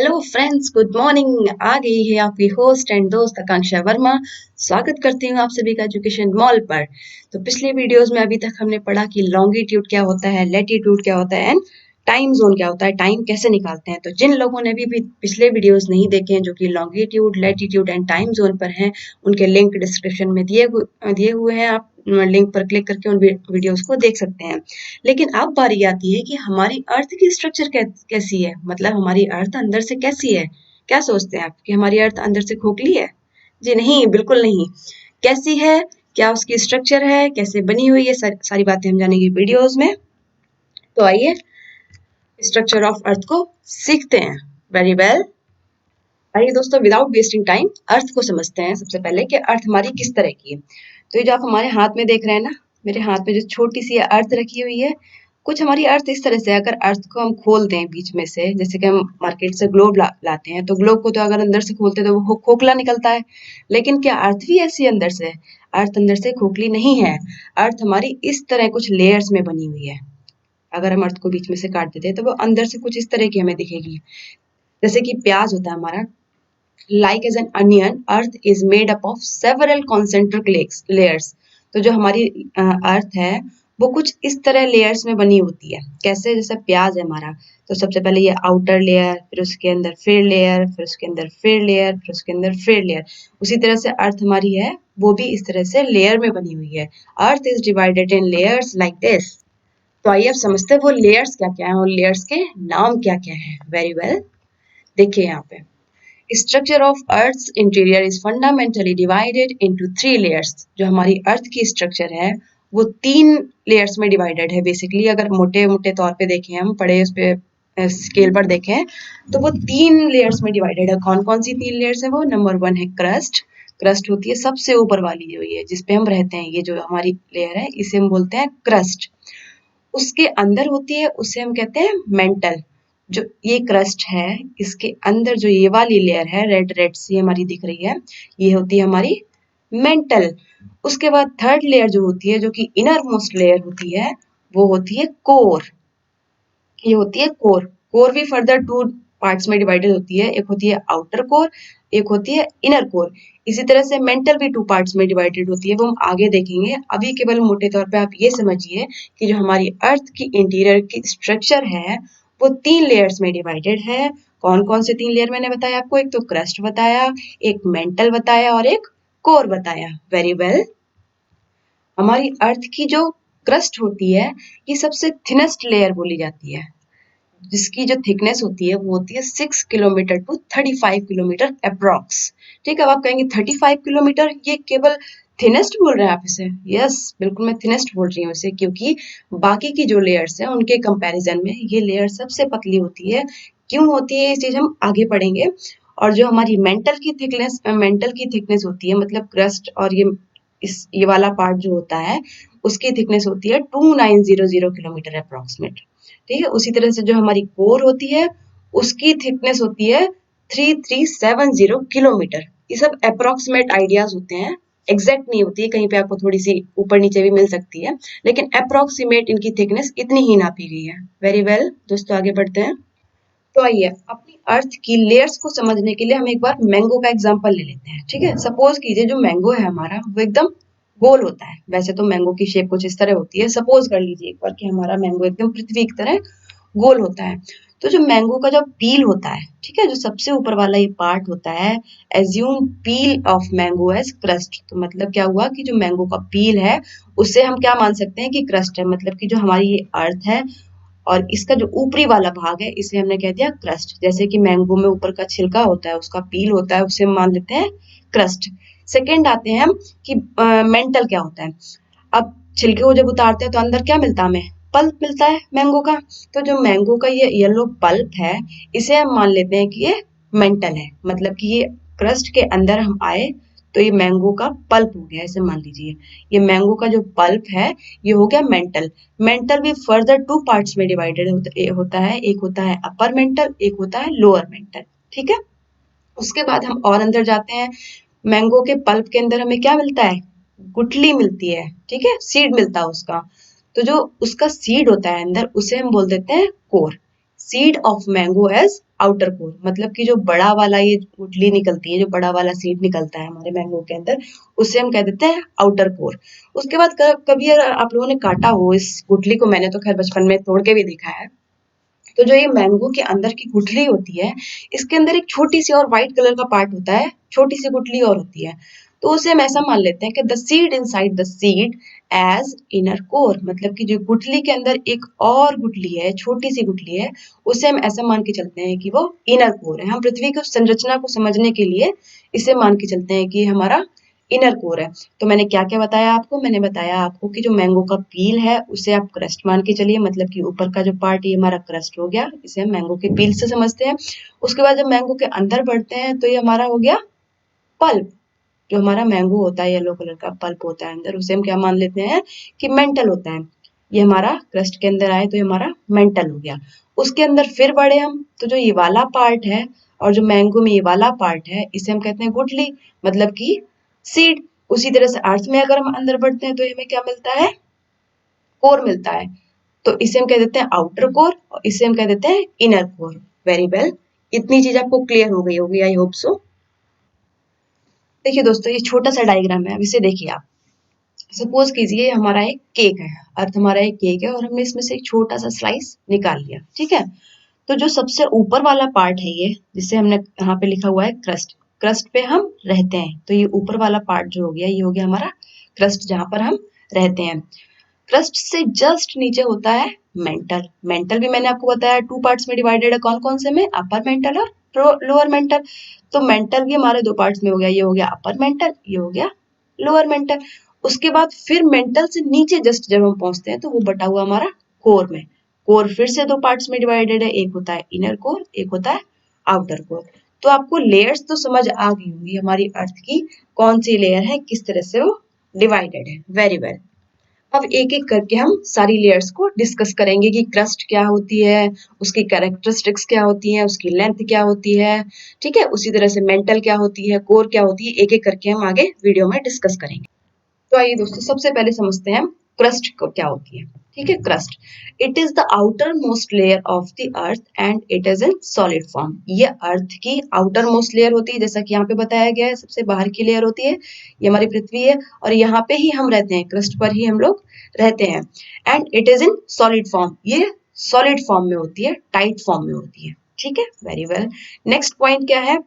Hello friends, good morning. आ गई है आपकी होस्ट एंड दोस्त आकांक्षा वर्मा। स्वागत करती हूँ आप सभी का एजुकेशन मॉल पर। तो पिछले वीडियोस में अभी तक हमने पढ़ा कि लॉन्गिट्यूड क्या होता है, लैटिट्यूड क्या होता है एंड टाइम जोन क्या होता है, टाइम कैसे निकालते हैं। तो जिन लोगों ने भी पिछले वीडियोस नहीं देखे हैं जो कि longitude, latitude and time zone पर हैं, उनके लिंक डिस्क्रिप्शन में दिए हुए हैं। आप लिंक पर क्लिक करके उन वीडियोस को देख सकते हैं। लेकिन अब बारी आती है कि हमारी अर्थ की स्ट्रक्चर कैसी है, मतलब हमारी अर्थ अंदर से कैसी है। क्या सोचते हैं आप कि हमारी अर्थ अंदर से खोखली है? जी नहीं, बिल्कुल नहीं। कैसी है, क्या उसकी स्ट्रक्चर है, कैसे बनी हुई है, सारी बातें हम जानेंगे वीडियोस में। तो आइए स्ट्रक्चर ऑफ अर्थ को सीखते हैं। Very well. आइए दोस्तों, विदाउट वेस्टिंग टाइम अर्थ को समझते हैं सबसे पहले कि अर्थ हमारी किस तरह की है। तो ये जो आप हमारे हाथ में देख रहे हैं ना, मेरे हाथ में जो छोटी सी अर्थ रखी हुई है, कुछ हमारी अर्थ इस तरह से, अगर अर्थ को हम खोल दें बीच में से, जैसे कि हम मार्केट से ग्लोब लाते हैं, तो ग्लोब को तो अगर अंदर से खोलते हैं तो वो खोखला निकलता है। लेकिन क्या अर्थ भी ऐसी अंदर से? अर्थ अंदर से खोखली नहीं है। अर्थ हमारी इस तरह कुछ लेयर्स में बनी हुई है। अगर हम अर्थ को बीच में से काट देते हैं तो वो अंदर से कुछ इस तरह की हमें दिखेगी। जैसे कि प्याज होता है हमारा, like as an onion, earth is made up of several concentric layers। तो जो हमारी अर्थ है वो कुछ इस तरह लेयर्स में बनी होती है। कैसे? जैसे प्याज है हमारा, तो सबसे पहले ये आउटर लेयर, फिर उसके अंदर फिर लेयर, फिर उसके अंदर फिर लेयर, फिर उसके अंदर फिर लेयर। उसी तरह से अर्थ हमारी है, वो भी इस तरह से लेयर में बनी हुई है। Earth is divided in layers like this. तो आइए अब समझते हैं वो लेयर्स क्या क्या है और लेयर्स के नाम क्या क्या है। वेरी वेल, देखिए यहाँ पे structure of earth's interior is fundamentally divided into three layers. जो हमारी अर्थ की स्ट्रक्चर है वो तीन लेयर्स में डिवाइडेड है। बेसिकली अगर मोटे मोटे तौर पे देखें, हम पढ़े उस पे स्केल पर देखें, तो वो तीन लेयर्स में डिवाइडेड है। कौन कौन सी तीन लेयर्स है वो? नंबर वन है क्रस्ट। क्रस्ट होती है सबसे ऊपर वाली, जो ये जिसपे हम रहते हैं, ये जो हमारी लेयर है इसे हम बोलते हैं क्रस्ट। उसके अंदर होती है, उसे हम कहते हैं मेंटल। जो ये क्रस्ट है, इसके अंदर जो ये वाली लेयर है, रेड रेड सी हमारी दिख रही है, ये होती है हमारी मेंटल। उसके बाद थर्ड लेयर जो होती है, जो कि इनर मोस्ट लेयर होती है, वो होती है कोर। ये होती है कोर। कोर भी फर्दर टू पार्ट्स में डिवाइडेड होती है। एक होती है आउटर कोर, एक होती है इनर कोर। इसी तरह से मेंटल भी टू पार्ट्स में डिवाइडेड होती है, वो हम आगे देखेंगे। अभी केवल मोटे तौर पे आप ये समझिए कि जो हमारी अर्थ की इंटीरियर की स्ट्रक्चर है वो तीन लेयर्स में डिवाइडेड है। कौन कौन से तीन लेयर मैंने बताया आपको? एक तो क्रस्ट बताया, एक मेंटल बताया और एक कोर बताया। Very well. हमारी अर्थ की जो क्रस्ट होती है, ये सबसे थिनेस्ट लेयर बोली जाती है, जिसकी जो थिकनेस होती है वो होती है 6 किलोमीटर टू 35 किलोमीटर अप्रॉक्स। ठीक है, अब आप कहेंगे 35 किलोमीटर, ये केवल थिनेस्ट बोल रहे हैं आप इसे? यस, बिल्कुल मैं थिनेस्ट बोल रही हूँ इसे, क्योंकि बाकी की जो लेयर्स हैं उनके कंपैरिजन में ये लेयर सबसे पतली होती है। क्यों होती है ये चीज हम आगे पढ़ेंगे। और जो हमारी मेंटल की थिकनेस होती है, मतलब क्रस्ट और ये वाला पार्ट जो होता है, उसकी थिकनेस होती है 2900 किलोमीटर अप्रोक्सीमेट। ठीक है, उसी तरह से जो हमारी कोर होती है उसकी थिकनेस होती है 3370 किलोमीटर। ये सब अप्रोक्सीमेट आइडियाज होते हैं, एग्जैक्ट नहीं होती है, कहीं पे आपको थोड़ी सी ऊपर नीचे भी मिल सकती है, लेकिन अप्रोक्सीमेट इनकी थिकनेस इतनी ही नापी गई है। वेरी वेल दोस्तों, आगे बढ़ते हैं। तो आइए अपनी अर्थ की लेयर्स को समझने के लिए हम एक बार मैंगो का एग्जांपल ले लेते हैं। ठीक है, सपोज कीजिए जो मैंगो है हमारा वो एकदम गोल होता है। वैसे तो मैंगो की शेप कुछ इस तरह होती है। सपोज कर लीजिए एक बार कि हमारा मैंगो एकदम पृथ्वी की तरह गोल होता है। तो जो मैंगो का जो पील होता है, ठीक है, जो सबसे ऊपर वाला ये पार्ट होता है, assume peel of mango as crust. तो मतलब क्या हुआ कि जो मैंगो का पील है उससे हम क्या मान सकते हैं कि क्रस्ट है, मतलब कि जो हमारी ये अर्थ है और इसका जो ऊपरी वाला भाग है इसे हमने कह दिया क्रस्ट। जैसे कि मैंगो में ऊपर का छिलका होता है, उसका पील होता है, उसे हम मान लेते हैं क्रस्ट। सेकेंड आते हैं हम कि मेंटल क्या होता है। अब छिलके को जब उतारते हैं तो अंदर क्या मिलता है हमें? पल्प मिलता है मैंगो का। तो जो मैंगो का ये येलो पल्प है, इसे हम मान लेते हैं कि ये मेंटल है। मतलब कि ये क्रस्ट के अंदर हम आए तो ये मैंगो का पल्प हो गया, ऐसे मान लीजिए। ये मैंगो का जो पल्प है ये हो गया मेंटल। मेंटल भी फर्दर टू पार्ट्स में डिवाइडेड होता है। एक होता है अपर मेंटल, एक होता है लोअर मेंटल। ठीक है, उसके बाद हम और अंदर जाते हैं। मैंगो के पल्प के अंदर हमें क्या मिलता है? गुठली मिलती है। ठीक है, सीड मिलता है उसका। तो जो उसका सीड होता है अंदर, उसे हम बोल देते हैं core. Seed of mango as outer core, मतलब कि जो बड़ा वाला ये गुठली निकलती है, जो बड़ा वाला सीड निकलता है हमारे मैंगो के अंदर, उसे हम कह देते हैं आउटर कोर। उसके बाद कभी अगर आप लोगों ने काटा हो इस गुठली को, मैंने तो खैर बचपन में तोड़ के भी देखा है, तो जो ये मैंगो के अंदर की गुठली होती है, इसके अंदर एक छोटी सी और व्हाइट कलर का पार्ट होता है, छोटी सी गुठली और होती है, तो उसे हम ऐसा मान लेते हैं कि the seed inside the seed as inner core, मतलब कि जो गुठली के अंदर एक और गुठली है, छोटी सी गुठली है, उसे हम ऐसा मान के चलते हैं कि वो इनर कोर है। हम पृथ्वी की संरचना को समझने के लिए इसे मान के चलते हैं कि हमारा इनर कोर है। तो मैंने क्या क्या बताया आपको, मैंने बताया आपको कि जो मैंगो का पील है उसे आप क्रस्ट मान के चलिए, मतलब कि ऊपर का जो पार्ट ये हमारा क्रस्ट हो गया, इसे हम मैंगो के पील से समझते हैं। उसके बाद जब मैंगो के अंदर बढ़ते हैं तो ये हमारा हो गया पल्प, जो हमारा मैंगो होता है येलो कलर का पल्प होता है अंदर, उसे हम क्या मान लेते हैं कि मेंटल होता है। ये हमारा क्रस्ट के अंदर आए तो ये हमारा मेंटल हो गया। उसके अंदर फिर बढ़े हम तो जो ये वाला पार्ट है और जो मैंगो में ये वाला पार्ट है इसे हम कहते हैं गुठली, मतलब कि सीड। उसी तरह से अर्थ में अगर हम अंदर बढ़ते हैं तो हमें क्या मिलता है, कोर मिलता है। तो इसे हम कह देते हैं आउटर कोर और इसे हम कह देते हैं इनर कोर। वेरी वेल, इतनी चीज आपको क्लियर हो गई होगी, आई होप सो। देखिए दोस्तों, ये छोटा सा डायग्राम है, अब इसे देखिए आप। सपोज कीजिए हमारा एक केक है, अर्थ हमारा एक केक है और हमने इसमें से एक छोटा सा स्लाइस निकाल लिया, ठीक है। तो जो सबसे ऊपर वाला पार्ट है ये, जिसे हमने यहाँ पे लिखा हुआ है क्रस्ट, क्रस्ट पे हम रहते हैं, तो ये ऊपर वाला पार्ट जो हो गया ये हो गया हमारा क्रस्ट, जहां पर हम रहते हैं। क्रस्ट से जस्ट नीचे होता है मेंटल। मेंटल भी मैंने आपको बताया टू पार्ट्स में डिवाइडेड है, कौन कौन से में, अपर मेंटल और लोअर मेंटल। तो मेंटल भी हमारे दो पार्ट्स में हो गया, ये हो गया अपर मेंटल, ये हो गया लोअर मेंटल। उसके बाद फिर मेंटल से नीचे जस्ट जब हम पहुंचते हैं तो वो बटा हुआ हमारा कोर में। कोर फिर से दो पार्ट्स में डिवाइडेड है, एक होता है इनर कोर, एक होता है आउटर कोर। तो आपको लेयर्स तो समझ आ गई होंगी हमारी अर्थ की, कौन सी लेयर है, किस तरह से वो डिवाइडेड है। वेरी वेल, अब एक एक करके हम सारी लेयर्स को डिस्कस करेंगे कि क्रस्ट क्या होती है, उसकी कैरेक्टरिस्टिक्स क्या होती हैं, उसकी लेंथ क्या होती है, ठीक है। उसी तरह से मेंटल क्या होती है, कोर क्या होती है, एक एक करके हम आगे वीडियो में डिस्कस करेंगे। तो आइए दोस्तों, सबसे पहले समझते हैं क्रस्ट को क्या होती है। ठीक है, crust it is the outer most layer of the earth and it is in solid form. ये अर्थ की आउटर मोस्ट लेयर होती है, जैसा कि यहाँ पे बताया गया है, सबसे बाहर की लेयर होती है, ये हमारी पृथ्वी है और यहाँ पे ही हम रहते हैं, क्रस्ट पर ही हम लोग रहते हैं। And it is in solid form, ये सॉलिड फॉर्म में होती है, टाइट फॉर्म में होती है। ठीक है, वेरी वेल। नेक्स्ट पॉइंट क्या है,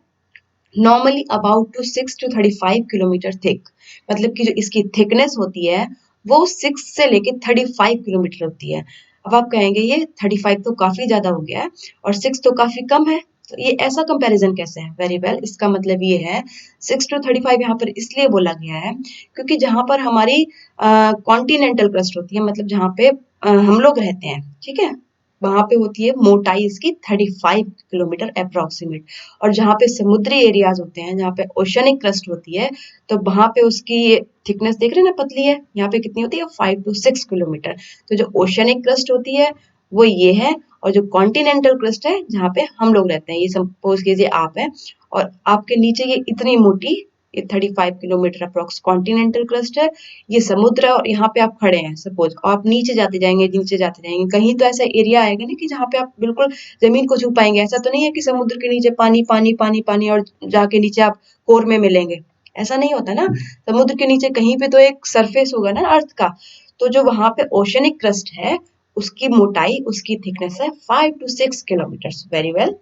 normally about to 6 to 35 kilometre thick, मतलब कि जो इसकी थिकनेस होती है वो 6 से लेके 35 किलोमीटर होती है। अब आप कहेंगे ये 35 तो काफी ज्यादा हो गया है और 6 तो काफी कम है, तो ये ऐसा कंपैरिजन कैसे है। वेरी वेल, इसका मतलब ये है 6 to 35 यहाँ पर इसलिए बोला गया है क्योंकि जहां पर हमारी कॉन्टिनेंटल क्रस्ट होती है, मतलब जहाँ पे हम लोग रहते हैं, ठीक है, वहां पे होती है मोटाई इसकी 35 किलोमीटर अप्रोक्सीमेट। और जहाँ पे समुद्री एरियाज होते हैं, जहाँ पे ओशनिक क्रस्ट होती है, तो वहां पे उसकी थिकनेस देख रहे हैं ना, पतली है, यहाँ पे कितनी होती है 5 to 6 किलोमीटर। तो जो ओशनिक क्रस्ट होती है वो ये है, और जो कॉन्टिनेंटल क्रस्ट है जहाँ पे हम लोग रहते हैं, ये सपोज कीजिए आप है और आपके नीचे ये इतनी मोटी, ये 35 किलोमीटर अप्रोक्स कॉन्टिनेंटल क्रस्ट है, ये समुद्र है और यहाँ पे आप खड़े हैं सपोज, और आप नीचे जाते जाएंगे, नीचे जाते जाएंगे, कहीं तो ऐसा एरिया आएगा ना कि जहाँ पे आप बिल्कुल जमीन को छू पाएंगे। ऐसा तो नहीं है कि समुद्र के नीचे पानी पानी पानी पानी और जाके नीचे आप कोर में मिलेंगे, ऐसा नहीं होता ना। समुद्र के नीचे कहीं पे तो एक सरफेस होगा ना अर्थ का। तो जो वहां पे ओशनिक क्रस्ट है उसकी मोटाई, उसकी थिकनेस है 5 to 6 kilometre. Very well,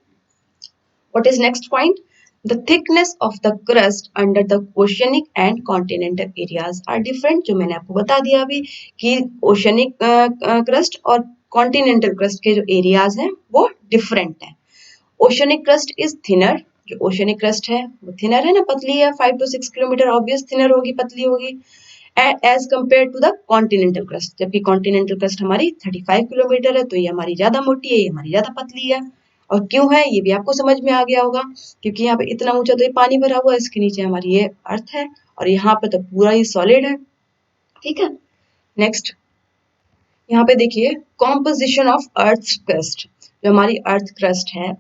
what is next point, the thickness of the crust under the oceanic and continental areas are different। जो मैंने आपको बता दिया अभी कि ओशनिक क्रस्ट और कॉन्टिनेंटल क्रस्ट के जो एरियाज हैं वो डिफरेंट है। ओशनिक क्रस्ट इज थिनर, जो ओशनिक क्रस्ट है वो थिनर है ना, पतली है, 5 to 6 किलोमीटर, ऑब्वियस थिनर होगी, पतली होगी as compare to the continental crust. जबकि कॉन्टिनेंटल क्रस्ट हमारी 35 किलोमीटर है, तो ये हमारी ज्यादा मोटी है, ये हमारी ज्यादा पतली है। और क्यों है ये भी आपको समझ में आ गया होगा, क्योंकि यहाँ पे इतना ऊंचा तो ये पानी भरा हुआ है, इसके नीचे हमारी ये अर्थ है और यहाँ पे तो पूरा ही सॉलिड है। ठीक है, नेक्स्ट यहाँ पे देखिए कॉम्पोजिशन ऑफ अर्थ क्रस्ट। जो हमारी अर्थ क्रस्ट है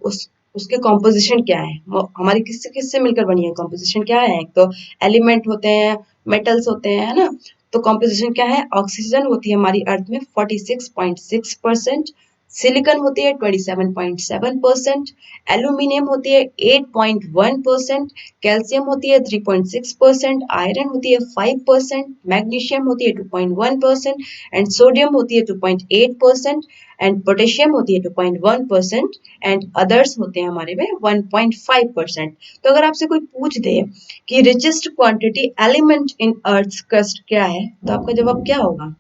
उसके कॉम्पोजिशन क्या है, हमारी किससे किससे मिलकर बनी है, कॉम्पोजिशन क्या है। एक तो एलिमेंट होते हैं, मेटल्स होते हैं, है ना। तो कॉम्पोजिशन क्या है, ऑक्सीजन होती है हमारी अर्थ में 46.6%, सिलिकॉन होती है 27.7%, एल्यूमिनियम होती है 8.1%, कैल्शियम होती है 3.6%, आयरन होती है 5%, मैग्नीशियम होती है 2.1% एंड सोडियम होती है 2.8% एंड पोटेशियम होती है 2.1% एंड अदर्स होते हैं हमारे में 1.5%। तो अगर आपसे कोई पूछ दे कि richest quantity element in earth crust क्या है, तो आपका जवाब क्या होगा?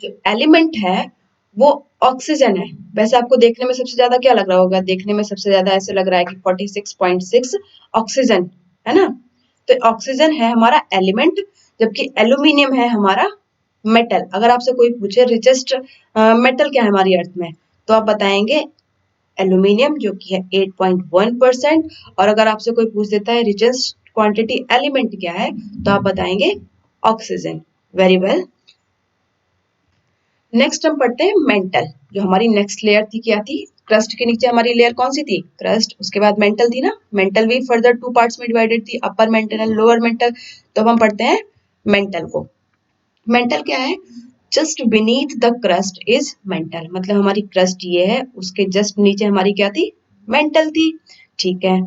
जो एलिमेंट है वो ऑक्सीजन है। वैसे आपको देखने में सबसे ज्यादा क्या लग रहा होगा? देखने में सबसे ज्यादा ऐसे लग रहा है कि 46.6 ऑक्सीजन है ना। तो ऑक्सीजन है हमारा एलिमेंट, जबकि एल्यूमिनियम है हमारा मेटल। अगर आपसे कोई पूछे रिचेस्ट मेटल क्या है हमारी अर्थ में, तो आप बताएंगे एल्यूमिनियम, जो कि है 8.1%। और अगर आपसे कोई पूछ देता है रिचेस्ट क्वांटिटी एलिमेंट क्या है, तो आप बताएंगे ऑक्सीजन। Very well. नेक्स्ट हम पढ़ते हैं मेंटल। जो हमारी नेक्स्ट लेयर थी क्या थी? क्रस्ट के नीचे हमारी लेयर कौन सी थी? क्रस्ट। उसके बाद मेंटल थी ना। मेंटल भी फर्दर टू पार्ट्स में डिवाइडेड थी, upper mantle and lower mental. तो अब हम पढ़ते हैं मेंटल को। मेंटल क्या है? Just beneath the crust is mental. मतलब हमारी क्रस्ट ये है, उसके जस्ट नीचे हमारी क्या थी? मेंटल थी। ठीक है।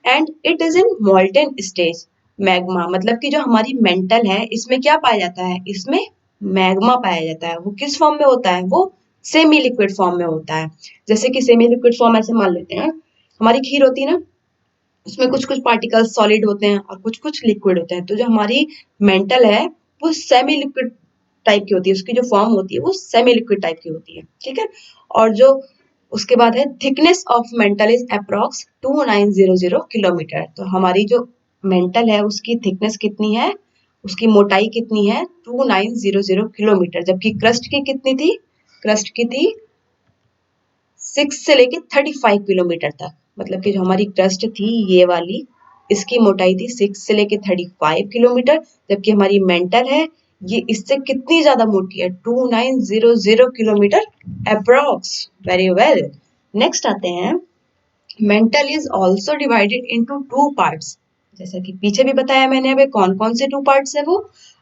And it is in molten stage. Magma, मतलब कि जो हमारी मेंटल है इसमें क्या पाया जाता है? इसमें मैग्मा पाया जाता है। वो किस फॉर्म में होता है? वो सेमी लिक्विड फॉर्म में होता है। जैसे कि सेमी लिक्विड फॉर्म ऐसे मान लेते हैं, हमारी खीर होती है ना, उसमें कुछ कुछ पार्टिकल्स सॉलिड होते हैं और कुछ कुछ लिक्विड होते हैं। तो जो हमारी मेंटल है वो सेमी लिक्विड टाइप की होती है, उसकी जो फॉर्म होती है वो सेमी लिक्विड टाइप की होती है। ठीक है। और जो उसके बाद है thickness of mental is approx 2900 kilometre. तो हमारी जो मेंटल है उसकी थिकनेस कितनी है, उसकी मोटाई कितनी है? 2900 किलोमीटर। जबकि क्रस्ट की कितनी थी? क्रस्ट की थी 6 से लेके 35 किलोमीटर तक। मतलब कि जो हमारी क्रस्ट थी ये वाली, इसकी मोटाई थी 6 से लेके 35 किलोमीटर। जबकि हमारी मेंटल है ये इससे कितनी ज्यादा मोटी है? 2900 kilometre approx. Very well. Next आते हैं, mental is also divided into two parts. जैसा कि पीछे भी बताया मैंने, अभी कौन कौन से टू पार्ट्स है वो?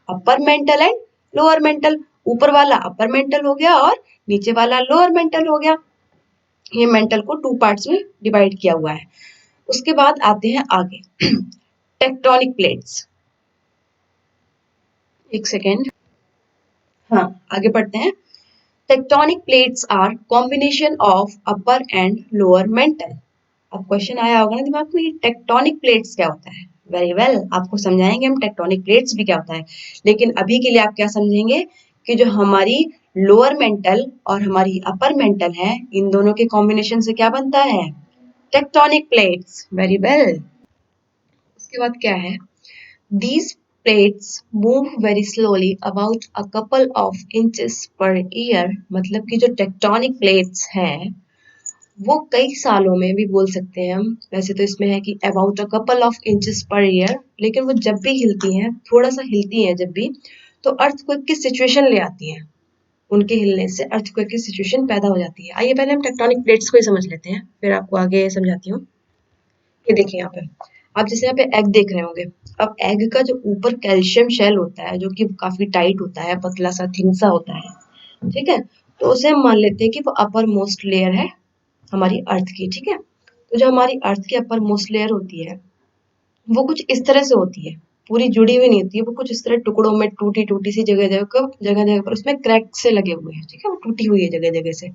Upper mantle and lower mental. ऊपर वाला अपर मेंटल हो गया और नीचे वाला लोअर मेंटल हो गया। ये मेंटल को टू पार्ट्स में डिवाइड किया हुआ है। उसके बाद आते हैं आगे टेक्टोनिक प्लेट्स। एक सेकेंड, हाँ आगे बढ़ते हैं। Tectonic plates are combination of upper and lower mantle. अब क्वेश्चन आया होगा ना दिमाग में, ये टेक्टोनिक प्लेट्स क्या होता है? वेरी वेल, आपको समझाएंगे हम टेक्टोनिक प्लेट्स भी क्या होता है। लेकिन अभी के लिए आप क्या समझेंगे कि जो हमारी लोअर मेंटल और हमारी अपर मेंटल है, इन दोनों के कॉम्बिनेशन से क्या बनता है? Tectonic plates. Very well. उसके बाद क्या है? These plates move very slowly about a couple of inches per year। मतलब कि जो टेक्टोनिक प्लेट्स हैं वो कई सालों में भी बोल सकते हैं हम। वैसे तो इसमें है कि about a couple of inches per year, लेकिन वो जब भी हिलती हैं, थोड़ा सा हिलती हैं जब भी, तो अर्थक्वेक की सिचुएशन ले आती हैं। उनके हिलने से अर्थक्वेक की सिचुएशन पैदा हो जाती है। आइए पहले हम टेक्टोनिक प्लेट्स को ही समझ लेते हैं, फिर आपको आगे समझाती हूँ। ये देखिए यहाँ पे, आप जैसे यहाँ पे एग देख रहे होंगे। अब एग का जो ऊपर कैल्शियम शेल होता है, जो कि काफी टाइट होता है, पतला सा थिन सा होता है, ठीक है। तो उसे हम मान लेते हैं कि वो अपर मोस्ट लेयर है हमारी अर्थ की। ठीक है। तो जो हमारी अर्थ की अपर मोस्ट लेयर होती है वो कुछ इस तरह से होती है, पूरी जुड़ी हुई नहीं होती है, वो कुछ इस तरह टुकड़ों में टूटी टूटी सी जगह जगह पर उसमें क्रैक से लगे हुए हैं। ठीक है, वो टूटी हुई है जगह जगह से।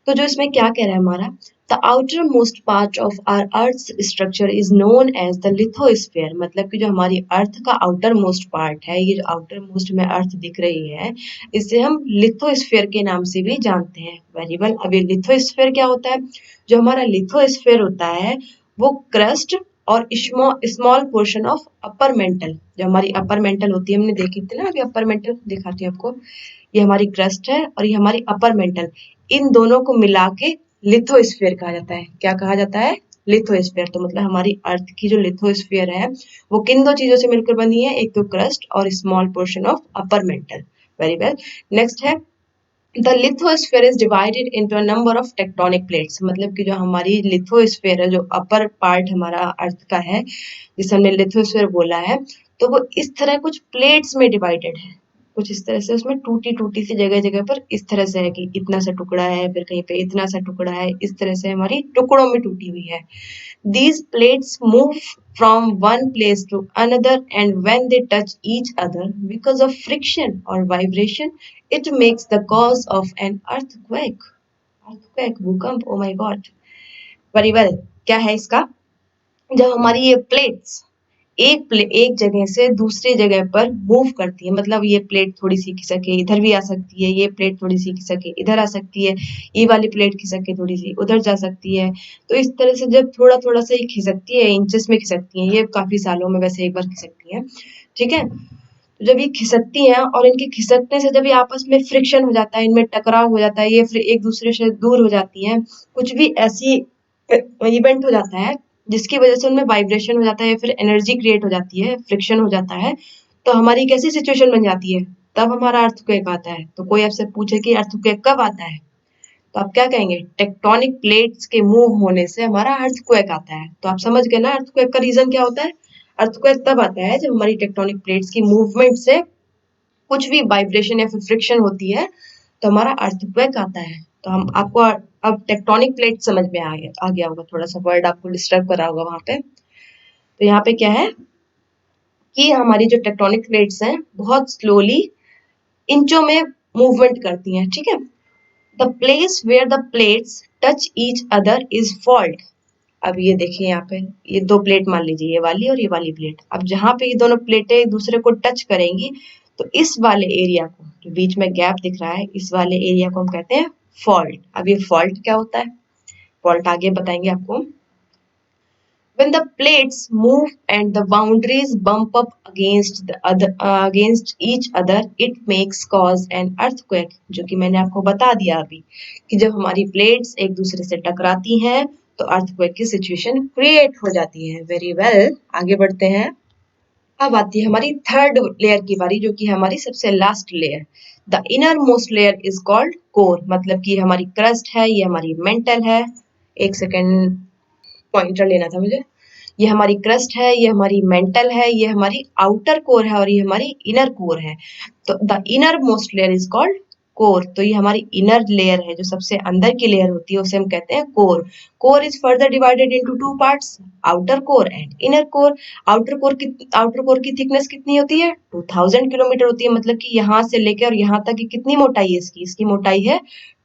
तो जो इसमें क्या कह रहा है हमारा, the outermost part of our earth structure is known as the lithosphere. मतलब कि जो हमारी अर्थ का आउटर मोस्ट पार्ट है, ये जो आउटर मोस्ट में अर्थ दिख रही है, इसे हम लिथोस्फीयर के नाम से भी जानते हैं। Very well. अब ये लिथोस्फीयर क्या होता है? जो हमारा लिथोस्फीयर होता है वो क्रस्ट और small portion of upper mental, जो हमारी अपर मेंटल होती है, हमने देखी थी ना अभी, अपर मेंटल दिखाती हूँ आपको। ये हमारी क्रस्ट है और ये हमारी अपर मेंटल, इन दोनों को मिला के लिथोस्फीयर कहा जाता है। क्या कहा जाता है? लिथोस्फीयर। तो मतलब हमारी अर्थ की जो लिथोस्फीयर है वो किन दो चीजों से मिलकर बनी है? एक तो क्रस्ट और small portion of upper mantle. Very well. Next है, the lithosphere is divided into a number of tectonic plates. मतलब कि जो हमारी लिथोस्फीयर है, जो अपर पार्ट हमारा अर्थ का है, जिसे हमने लिथोस्फीयर बोला है, तो वो इस तरह कुछ प्लेट्स में डिवाइडेड है। कुछ इस तरह से उसमें टूटी टूटी सी जगह जगह पर इस तरह से है कि इतना सा टुकड़ा है, फिर कहीं पे इतना सा टुकड़ा है, इस तरह से हमारी टुकड़ों में टूटी हुई है। These plates move from one place to another, and when they touch each other because of friction or vibration, it makes the cause of an earthquake. Earthquake, भूकंप, oh my god. Very well. क्या है इसका? जब हमारी ये plates एक जगह से दूसरी जगह पर मूव करती है, मतलब ये प्लेट थोड़ी सी खिसके इधर भी आ सकती है, ये प्लेट थोड़ी सी खिसके इधर आ सकती है, ये वाली प्लेट खिसके थोड़ी सी उधर जा सकती है। तो इस तरह से जब थोड़ा थोड़ा सा ये खिसकती है, इंचेस में खिसकती है, ये काफी सालों में वैसे एक बार खिसकती है, ठीक है। तो जब ये खिसकती हैं और इनके खिसकने से जब ये आपस में फ्रिक्शन हो जाता है, इनमें टकराव हो जाता है, ये फिर एक दूसरे से दूर हो जाती हैं, कुछ भी ऐसी इवेंट हो जाता है जिसकी वजह से उनमें वाइब्रेशन हो जाता है, फिर एनर्जी क्रिएट हो जाती है, फ्रिक्शन हो जाता है, तो हमारी कैसी सिचुएशन बन जाती है, तब हमारा अर्थक्वेक आता है। तो कोई आपसे पूछे कि अर्थक्वेक कब आता है, तो आप क्या कहेंगे, टेक्टोनिक प्लेट्स के मूव होने से हमारा अर्थक्वेक आता है। तो आप समझ गए ना अर्थक्वेक का रीजन क्या होता है। अर्थक्वेक तब आता है जब हमारी टेक्टोनिक प्लेट्स की मूवमेंट से कुछ भी वाइब्रेशन या फिर फ्रिक्शन होती है, तो हमारा अर्थक्वेक आता है। तो हम आपको अब टेक्टोनिक प्लेट समझ में आ गया होगा, थोड़ा सा वर्ड आपको डिस्टर्ब करा होगा वहां पे। तो यहाँ पे क्या है कि हमारी जो टेक्टोनिक प्लेट्स हैं बहुत स्लोली इंचों में मूवमेंट करती हैं, ठीक है। The place where the plates touch each other is fault. अब ये देखिए यहाँ पे ये दो प्लेट मान लीजिए, ये वाली और ये वाली प्लेट। अब जहां पे ये दोनों प्लेटें एक दूसरे को टच करेंगी, तो इस वाले एरिया को, जो बीच में गैप दिख रहा है, इस वाले एरिया को हम कहते हैं फॉल्ट। अब ये फॉल्ट क्या होता है, फॉल्ट आगे बताएंगे आपको। When the plates move and the boundaries bump up against each other, it makes cause an earthquake. जो कि मैंने आपको बता दिया अभी कि जब हमारी प्लेट्स एक दूसरे से टकराती हैं तो अर्थक्वेक की सिचुएशन क्रिएट हो जाती है। वेरी वेल, आगे बढ़ते हैं। अब आती है हमारी थर्ड लेयर की बारी, जो कि हमारी सबसे last layer. The inner most layer is called core, मतलब कि हमारी क्रस्ट है, ये हमारी मेंटल है। एक सेकेंड, पॉइंटर लेना था मुझे। ये हमारी क्रस्ट है, ये हमारी मेंटल है, ये हमारी आउटर कोर है और ये हमारी इनर कोर है। तो the inner most layer is called core. तो ये हमारी इनर लेयर है, जो सबसे अंदर की लेयर होती है, उसे हम कहते हैं core. Core is further divided into two parts, outer core and inner core. Outer core की थिकनेस कितनी होती है, 2000 किलोमीटर होती है। मतलब कि यहाँ से लेकर यहाँ तक की कितनी मोटाई है इसकी मोटाई है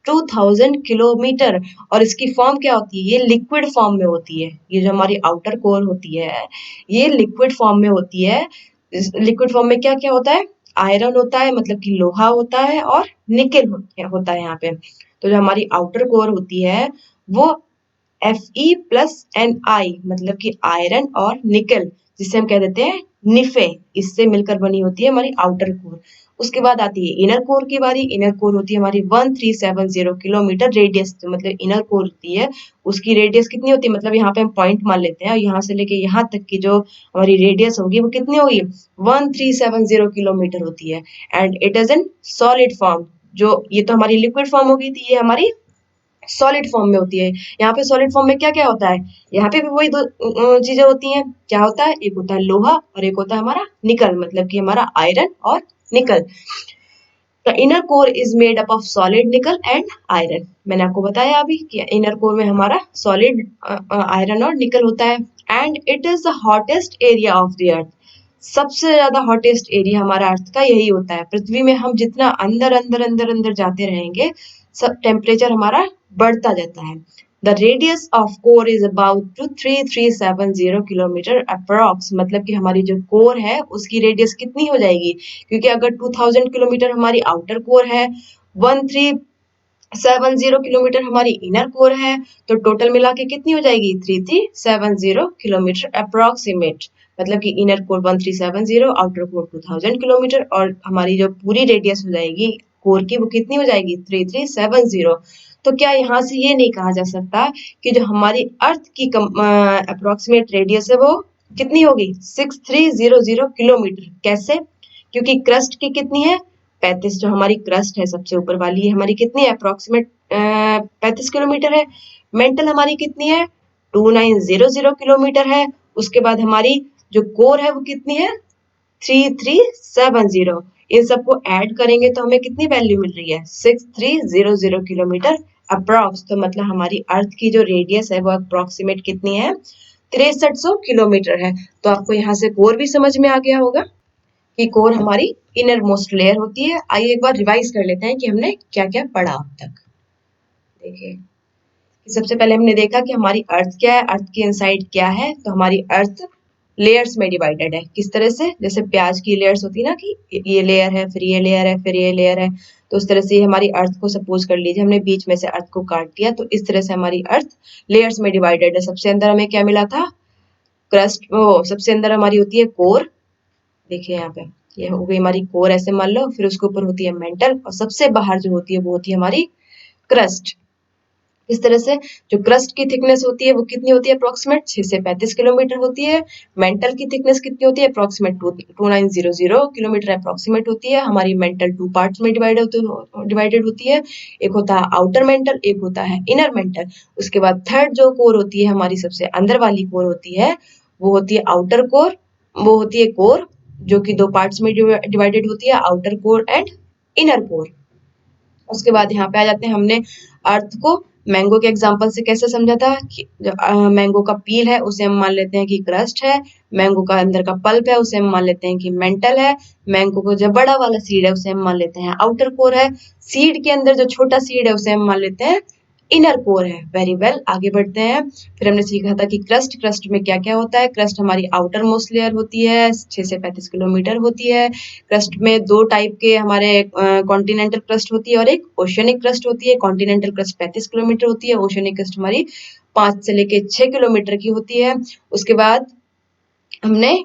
2000 किलोमीटर। और इसकी फॉर्म क्या होती है, ये लिक्विड फॉर्म में होती है। ये जो हमारी आउटर कोर होती है, ये लिक्विड फॉर्म में होती है। लिक्विड फॉर्म में क्या क्या होता है, आयरन होता है, मतलब कि लोहा होता है, और निकेल होता है यहाँ पे। तो जो हमारी आउटर कोर होती है वो Fe+Ni, मतलब कि आयरन और निकल, जिसे हम कह देते हैं निफे, इससे मिलकर बनी होती है हमारी आउटर कोर। उसके बाद आती है इनर कोर की बारी। इनर कोर होती है हमारी 1370 किलोमीटर रेडियस, मतलब इनर कोर होती है, उसकी रेडियस कितनी होती है, मतलब यहाँ पे हम पॉइंट मान लेते हैं, और यहाँ से लेके यहाँ तक की जो हमारी रेडियस होगी वो कितनी होगी, 1370 किलोमीटर होती है। And it is in solid form. जो ये तो हमारी लिक्विड फॉर्म होगी थी, ये हमारी सॉलिड फॉर्म में होती है। यहाँ पे सॉलिड फॉर्म में क्या क्या होता है, यहाँ पे भी वही दो चीजें होती हैं। क्या होता है, एक होता है लोहा और एक होता है हमारा निकल, मतलब कि हमारा आयरन और निकल। The inner core is made up of solid निकल एंड आयरन। मैंने आपको बताया अभी कि इनर कोर में हमारा सॉलिड आयरन और निकल होता है। And it is the hottest area of the earth. सबसे ज्यादा हॉटेस्ट एरिया हमारा अर्थ का यही होता है। पृथ्वी में हम जितना अंदर अंदर अंदर अंदर जाते रहेंगे, सब टेम्परेचर हमारा बढ़ता जाता है। The radius of core is about to 3370 kilometre approx, मतलब कि हमारी जो कोर है उसकी रेडियस कितनी हो जाएगी, क्योंकि अगर 2000 किलोमीटर हमारी आउटर कोर है, 1370 किलोमीटर हमारी इनर कोर है, तो टोटल मिला के कितनी हो जाएगी 3370 किलोमीटर अप्रॉक्सीमेट। मतलब कि inner core 1370, outer core 2000 kilometre, और हमारी जो पूरी रेडियस हो जाएगी कोर की वो कितनी हो जाएगी 3370। तो क्या यहाँ से ये नहीं कहा जा सकता कि जो हमारी अर्थ की अप्रोक्सीमेट रेडियस है वो कितनी होगी 6300 किलोमीटर। कैसे, क्योंकि क्रस्ट की कितनी है 35, जो हमारी क्रस्ट है सबसे ऊपर वाली है हमारी कितनी है अप्रोक्सीमेट 35 किलोमीटर है। मेंटल हमारी कितनी है 2900 किलोमीटर है। उसके बाद हमारी जो कोर है वो कितनी है 3370। इन सबको ऐड करेंगे तो हमें कितनी वैल्यू मिल रही है 6300 किलोमीटर अप्रॉक्स। तो मतलब हमारी अर्थ की जो रेडियस है वो अप्रोक्सीमेट कितनी है 6300 किलोमीटर है। तो आपको यहाँ से कोर भी समझ में आ गया होगा कि कोर हमारी इनर मोस्ट लेयर होती है। आइए एक बार रिवाइज कर लेते हैं कि हमने क्या क्या पढ़ा अब तक। देखिए सबसे पहले हमने देखा कि हमारी अर्थ क्या है, अर्थ की इनसाइड क्या है। तो हमारी अर्थ लेयर्स में डिवाइडेड है। किस तरह से, जैसे प्याज की लेयर्स होती है ना कि ये लेयर है, फिर ये लेयर है, फिर ये लेयर है। तो उस तरह से हमारी अर्थ को सपोज कर लीजिए हमने बीच में से अर्थ को काट दिया, तो इस तरह से हमारी अर्थ लेयर्स में डिवाइडेड है। सबसे अंदर हमें क्या मिला था, क्रस्ट। वो सबसे अंदर हमारी होती है कोर। देखिए यहाँ पे ये हो गई हमारी कोर, ऐसे मान लो। फिर उसके ऊपर होती है मेंटल, और सबसे बाहर जो होती है वो होती है हमारी क्रस्ट। इस तरह से जो क्रस्ट की थिकनेस होती है वो कितनी होती है अप्रोक्सीमेट 6 से 35 किलोमीटर होती है। मेंटल की थिकनेस कितनी होती है अप्रोक्सीमेट 2900 किलोमीटर अप्रोक्सीमेट होती है। हमारी मेंटल 2 पार्ट्स में डिवाइडेड होती है। एक होता है आउटर मेंटल, एक होता है इनर मेंटल। उसके बाद थर्ड जो कोर होती है हमारी सबसे अंदर वाली कोर होती है, वो होती है आउटर कोर। वो होती है कोर जो कि 2 पार्ट्स में डिवाइडेड होती है, outer core and inner core. उसके बाद यहाँ पे आ जाते हैं, हमने अर्थ को मैंगो के एग्जांपल से कैसे समझा था कि मैंगो का पील है उसे हम मान लेते हैं कि क्रस्ट है। मैंगो का अंदर का पल्प है उसे हम मान लेते हैं कि मेंटल है। मैंगो को जो बड़ा वाला सीड है उसे हम मान लेते हैं आउटर कोर है। सीड के अंदर जो छोटा सीड है उसे हम मान लेते हैं इनर कोर है। वेरी वेल, आगे बढ़ते हैं। फिर हमने सीखा था कि क्रस्ट, क्रस्ट में क्या क्या होता है। क्रस्ट हमारी आउटर मोस्ट लेयर होती है, 6 से 35 किलोमीटर होती है। क्रस्ट में 2 टाइप के हमारे कॉन्टिनेंटल क्रस्ट होती है और एक ओशियनिक क्रस्ट होती है। कॉन्टिनेंटल क्रस्ट 35 किलोमीटर होती है, ओशियनिक क्रस्ट हमारी 5 से लेके 6 किलोमीटर की होती है। उसके बाद हमने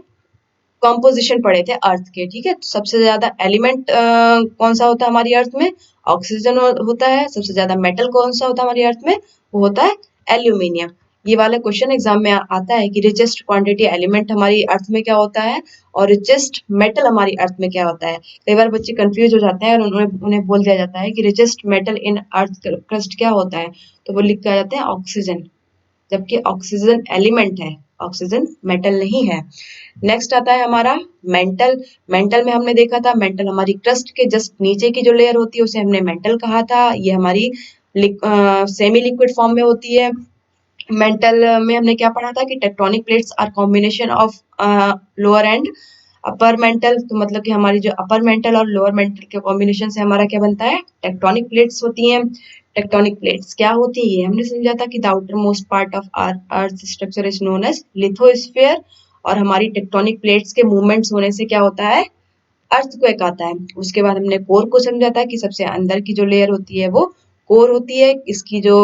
कॉम्पोजिशन पढ़े थे अर्थ के, ठीक है। तो सबसे ज्यादा एलिमेंट कौन सा होता है हमारी अर्थ में, ऑक्सीजन होता है। सबसे ज्यादा मेटल कौन सा होता है हमारी अर्थ में, वो होता है एल्यूमिनियम। ये वाला क्वेश्चन एग्जाम में आता है कि रिचेस्ट क्वांटिटी एलिमेंट हमारी अर्थ में क्या होता है और रिचेस्ट मेटल हमारी अर्थ में क्या होता है। कई बार बच्चे कंफ्यूज हो जाते हैं और उन्हें बोल दिया जाता है कि रिचेस्ट मेटल इन अर्थ क्रस्ट क्या होता है, तो वो लिख के आ जाते हैं ऑक्सीजन, जबकि ऑक्सीजन एलिमेंट है, ऑक्सीजन मेटल नहीं है। नेक्स्ट आता है हमारा मेंटल। मेंटल में हमने देखा था, मेंटल हमारी क्रस्ट के जस्ट नीचे की जो लेयर होती है उसे हमने मेंटल कहा था। ये हमारी सेमी लिक्विड फॉर्म में होती है। मेंटल में हमने क्या पढ़ा था कि tectonic plates are combination of lower and upper mantle. तो मतलब कि हमारी जो अपर मेंटल और लोअर मेंटल के कॉम्बिनेशन से हमारा क्या बनता है, टेक्टोनिक प्लेट्स होती हैं। टेक्टोनिक प्लेट्स क्या होती है, ये हमने समझा था कि the outermost part of our earth structure is known as lithosphere. और हमारी टेक्टोनिक प्लेट्स के मूवमेंट्स होने से क्या होता है, अर्थक्वेक आता है। उसके बाद हमने कोर को समझा था कि सबसे अंदर की जो लेयर होती है वो कोर होती है। इसकी जो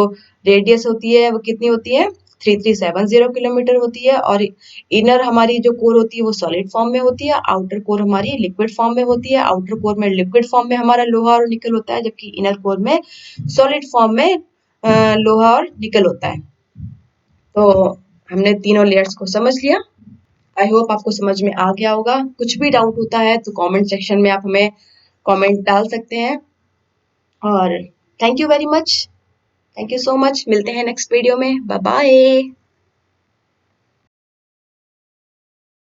रेडियस होती है वो कितनी होती है 3370 किलोमीटर होती है। और इनर हमारी जो कोर होती है वो सॉलिड फॉर्म में होती है, आउटर कोर हमारी लिक्विड फॉर्म में होती है। आउटर कोर में लिक्विड फॉर्म में हमारा लोहा और निकल होता है, जबकि इनर कोर में सॉलिड फॉर्म में लोहा और निकल होता है। तो हमने तीनों लेयर्स को समझ लिया। आई होप आपको समझ में आ गया होगा। कुछ भी डाउट होता है तो कमेंट सेक्शन में आप हमें कमेंट डाल सकते हैं। और thank you very much, thank you so much. मिलते हैं नेक्स्ट वीडियो में। Bye bye.